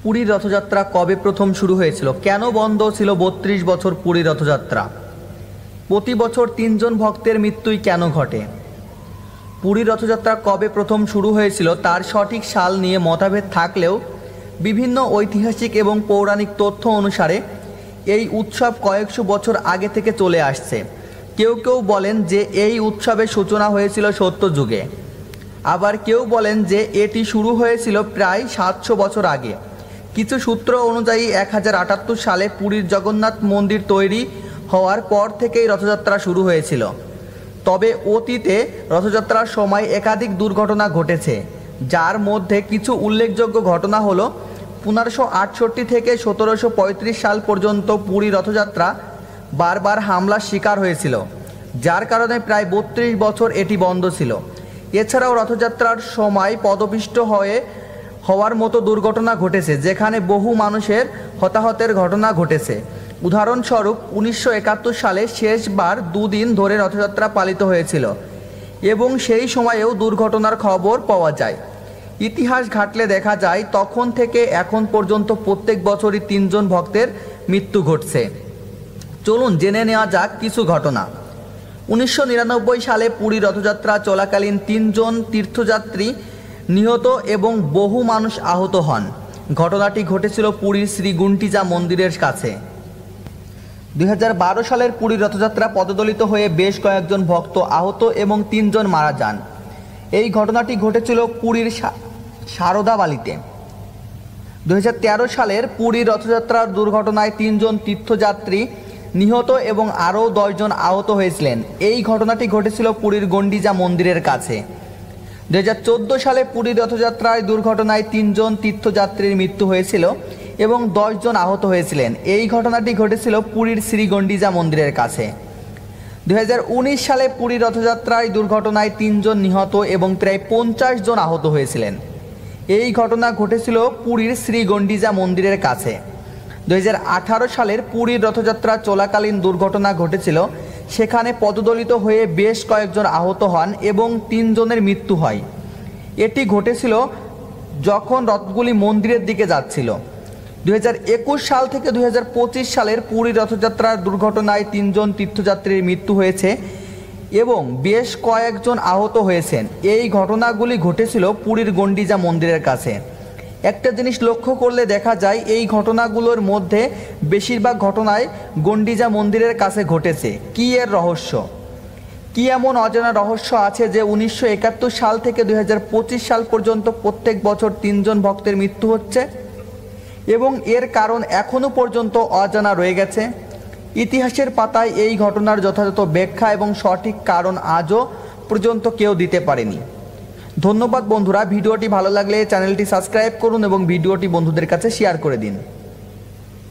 পুরীর রথযাত্রা কবে প্রথম শুরু হয়েছিল? কেন বন্ধ ছিল ৩২ বছর পুরীর রথযাত্রা? প্রতি বছর ৩ জন ভক্তের মৃত্যুই কেন ঘটে? পুরীর রথযাত্রা কবে প্রথম শুরু হয়েছিল তার সঠিক সাল নিয়ে মতভেদ থাকলেও বিভিন্ন ঐতিহাসিক এবং পৌরাণিক তথ্য অনুসারে এই উৎসব কয়েকশো বছর আগে থেকে চলে আসছে। কেউ কেউ বলেন যে এই উৎসবের সূচনা হয়েছিল সত্যযুগে, আবার কেউ বলেন যে এটি শুরু হয়েছিল প্রায় ৭০০ বছর আগে। কিছু সূত্র অনুযায়ী ১০৭৮ সালে পুরীর জগন্নাথ মন্দির তৈরি হওয়ার পর থেকেই রথযাত্রা শুরু হয়েছিল। তবে অতীতে রথযাত্রার সময় একাধিক দুর্ঘটনা ঘটেছে, যার মধ্যে কিছু উল্লেখযোগ্য ঘটনা হলো ১৫৬৮ থেকে ১৭৩৫ সাল পর্যন্ত পুরী রথযাত্রা বারবার হামলার শিকার হয়েছিল, যার কারণে প্রায় ৩২ বছর এটি বন্ধ ছিল। এছাড়াও রথযাত্রার সময় পদপিষ্ট হওয়ার মতো দুর্ঘটনা ঘটেছে, যেখানে বহু মানুষের হতাহতের ঘটনা ঘটেছে। উদাহরণস্বরূপ ১৯৭১ সালে শেষবার দুদিন ধরে রথযাত্রা পালিত হয়েছিল এবং সেই সময়েও দুর্ঘটনার খবর পাওয়া যায়। ইতিহাস ঘাটলে দেখা যায় তখন থেকে এখন পর্যন্ত প্রত্যেক বছরই ৩ জন ভক্তের মৃত্যু ঘটছে। চলুন জেনে নেওয়া যাক কিছু ঘটনা। ১৯৯৯ সালে পুরী রথযাত্রা চলাকালীন ৩ জন তীর্থযাত্রী নিহত এবং বহু মানুষ আহত হন। ঘটনাটি ঘটেছিল পুরীর শ্রী গুন্ডিচা মন্দিরের কাছে। ২০১২ সালের পুরী রথযাত্রা পদদলিত হয়ে বেশ কয়েকজন ভক্ত আহত এবং ৩ জন মারা যান। এই ঘটনাটি ঘটেছিল পুরীর শারদাবালিতে। ২০১৩ সালের পুরীর রথযাত্রার দুর্ঘটনায় ৩ জন তীর্থযাত্রী নিহত এবং আরও ১০ জন আহত হয়েছিলেন। এই ঘটনাটি ঘটেছিল পুরীর গন্ডিচা মন্দিরের কাছে। ২০১৪ সালে পুরীর রথযাত্রায় দুর্ঘটনায় ৩ জন তীর্থযাত্রীর মৃত্যু হয়েছিল এবং ১০ জন আহত হয়েছিলেন। এই ঘটনাটি ঘটেছিল পুরীর শ্রী গন্ডিচা মন্দিরের কাছে। ২০১৯ সালে পুরী রথযাত্রায় দুর্ঘটনায় ৩ জন নিহত এবং প্রায় ৫০ জন আহত হয়েছিলেন। এই ঘটনা ঘটেছিল পুরীর শ্রী গন্ডিচা মন্দিরের কাছে। ২০১৮ সালের পুরীর রথযাত্রা চলাকালীন দুর্ঘটনা ঘটেছিল, সেখানে পদদলিত হয়ে বেশ কয়েকজন আহত হন এবং ৩ জনের মৃত্যু হয়। এটি ঘটেছিল যখন রথগুলি মন্দিরের দিকে যাচ্ছিল। ২০২১ সাল থেকে ২০২৫ সালের পুরী রথযাত্রার দুর্ঘটনায় ৩ জন তীর্থযাত্রীর মৃত্যু হয়েছে এবং বেশ কয়েকজন আহত হয়েছেন। এই ঘটনাগুলি ঘটেছিল পুরীর গন্ডিচা মন্দিরের কাছে। একটা জিনিস লক্ষ্য করলে দেখা যায় এই ঘটনাগুলোর মধ্যে বেশিরভাগ ঘটনায় গন্ডিচা মন্দিরের কাছে ঘটেছে। কী এর রহস্য? কী এমন অজানা রহস্য আছে যে ১৯৭১ সাল থেকে ২০২৫ সাল পর্যন্ত প্রত্যেক বছর ৩ জন ভক্তের মৃত্যু হচ্ছে এবং এর কারণ এখনও পর্যন্ত অজানা রয়ে গেছে? ইতিহাসের পাতায় এই ঘটনার যথাযথ ব্যাখ্যা এবং সঠিক কারণ আজও পর্যন্ত কেউ দিতে পারেনি। ধন্যবাদ বন্ধুরা। ভিডিওটি ভালো লাগলে চ্যানেলটি সাবস্ক্রাইব করুন এবং ভিডিওটি বন্ধুদের কাছে শেয়ার করে দিন।